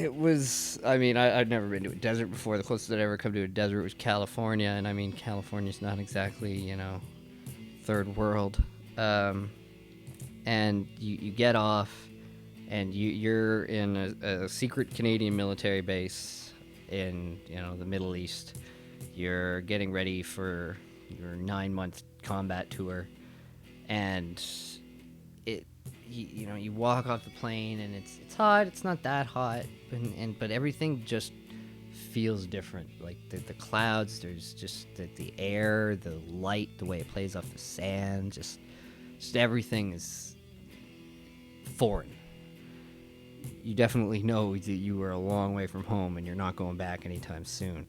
It was, I mean, I'd never been to a desert before. The closest I'd ever come to a desert was California, and I mean, California's not exactly, third world. Um, and you get off, and you're in a secret Canadian military base in, the Middle East. You're getting ready for your 9-month combat tour, and you walk off the plane, and it's hot. It's not that hot, but everything just feels different. Like the clouds, there's just the air, the light, the way it plays off the sand, just everything is foreign. You definitely know that you were a long way from home, and you're not going back anytime soon.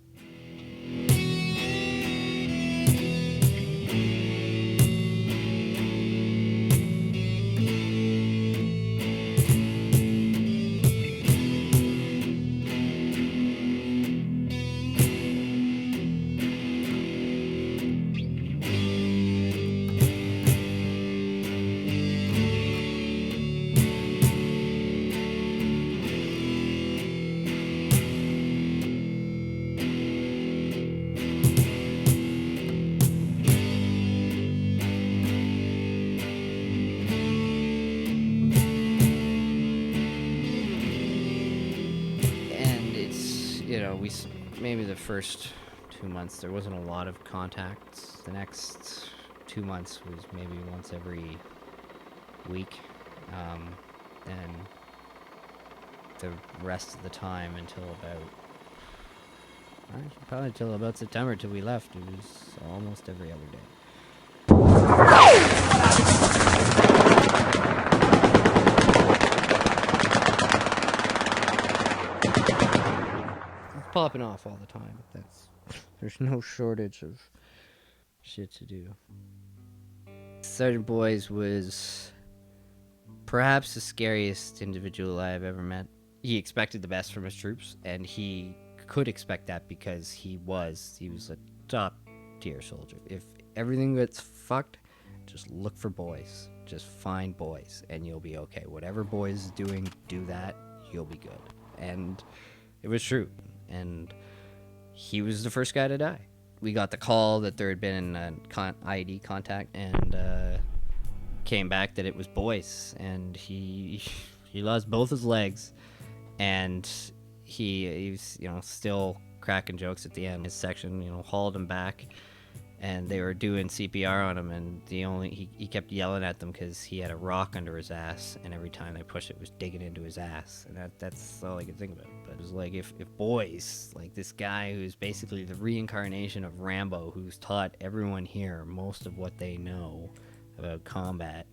Maybe the first 2 months there wasn't a lot of contacts. The next 2 months was maybe once every week, and the rest of the time until probably until about September, till we left, it was almost every other day. Popping off all the time. There's no shortage of shit to do. Sergeant Boys was perhaps the scariest individual I've ever met. He expected the best from his troops, and he could expect that because he was a top tier soldier. If everything gets fucked, just look for boys. Just find boys, and you'll be okay. Whatever boys is doing, do that. You'll be good. And it was true. And he was the first guy to die. We got the call that there had been an IED contact, and came back that it was boys, and he lost both his legs, and he was still cracking jokes at the end. His section hauled him back, and they were doing CPR on him, and he kept yelling at them because he had a rock under his ass, and every time they pushed it was digging into his ass, and that's all I could think about. But it was like, if boys, like this guy who's basically the reincarnation of Rambo, who's taught everyone here most of what they know about combat,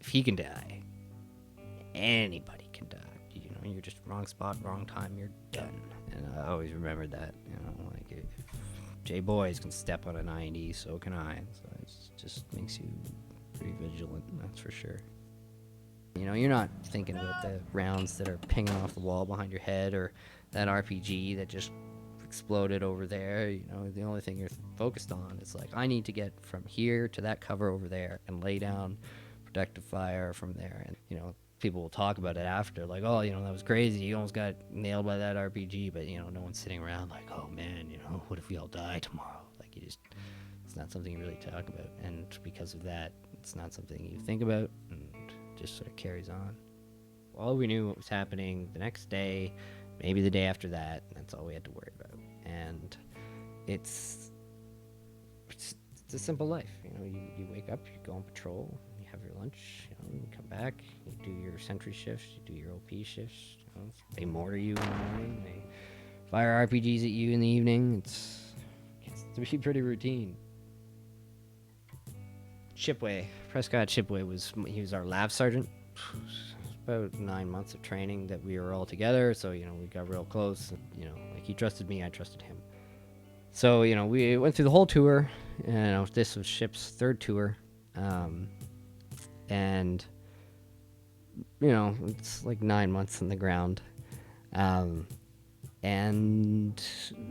if he can die, anybody can die. You're just wrong spot, wrong time, you're done. And I always remembered that, like if J Boys can step on an IED, so can I. So it just makes you pretty vigilant, that's for sure. You're not thinking about the rounds that are pinging off the wall behind your head, or that RPG that just exploded over there. The only thing you're focused on is like, I need to get from here to that cover over there and lay down protective fire from there. And people will talk about it after, like, oh, that was crazy, you almost got nailed by that RPG, but no one's sitting around like, oh man, what if we all die tomorrow? Like, it's not something you really talk about, and because of that, it's not something you think about, and just sort of carries on. All we knew what was happening the next day, maybe the day after that, and that's all we had to worry about. And it's a simple life. You wake up, you go on patrol, you have your lunch, you come back, you do your sentry shifts, you do your OP shifts, they mortar you in the morning, they fire RPGs at you in the evening. It's to be pretty routine. Shipway, Prescott Shipway was our lav sergeant. About 9 months of training that we were all together, so we got real close. Like, he trusted me, I trusted him. So we went through the whole tour. This was Ship's third tour, and it's like 9 months on the ground, and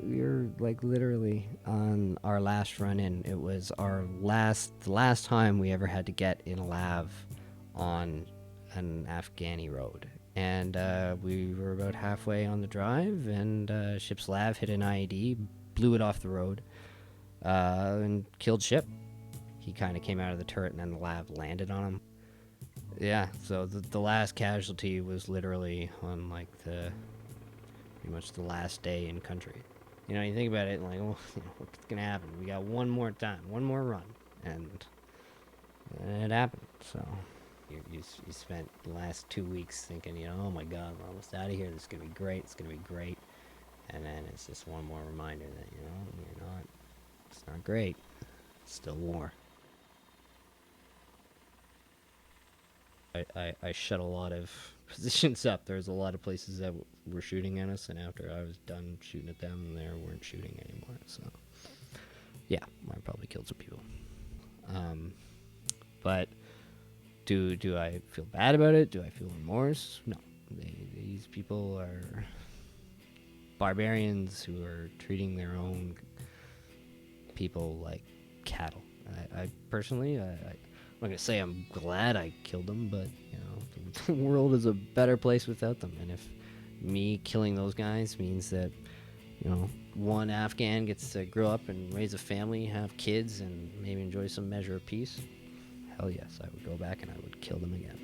we were like literally on our last run in. It was the last time we ever had to get in a lav on an Afghani road. And we were about halfway on the drive, and ship's lav hit an IED, blew it off the road, and killed ship. He kind of came out of the turret, and then the lav landed on him. Yeah, so the last casualty was literally on like pretty much the last day in country. You know, you think about it, like, well, what's gonna happen? We got one more time, one more run, and it happened. So you spent the last 2 weeks thinking, oh my God, we're almost out of here. This is gonna be great. It's gonna be great. And then it's just one more reminder that you're not. It's not great. It's still war. I shut a lot of positions up. There's a lot of places that were shooting at us, and after I was done shooting at them, they weren't shooting anymore. So, yeah, I probably killed some people. But do I feel bad about it? Do I feel remorse? No. These people are barbarians who are treating their own people like cattle. I personally, I'm not gonna say I'm glad I killed them, but the world is a better place without them. And if me killing those guys means that one Afghan gets to grow up and raise a family, have kids, and maybe enjoy some measure of peace, hell yes, I would go back and I would kill them again.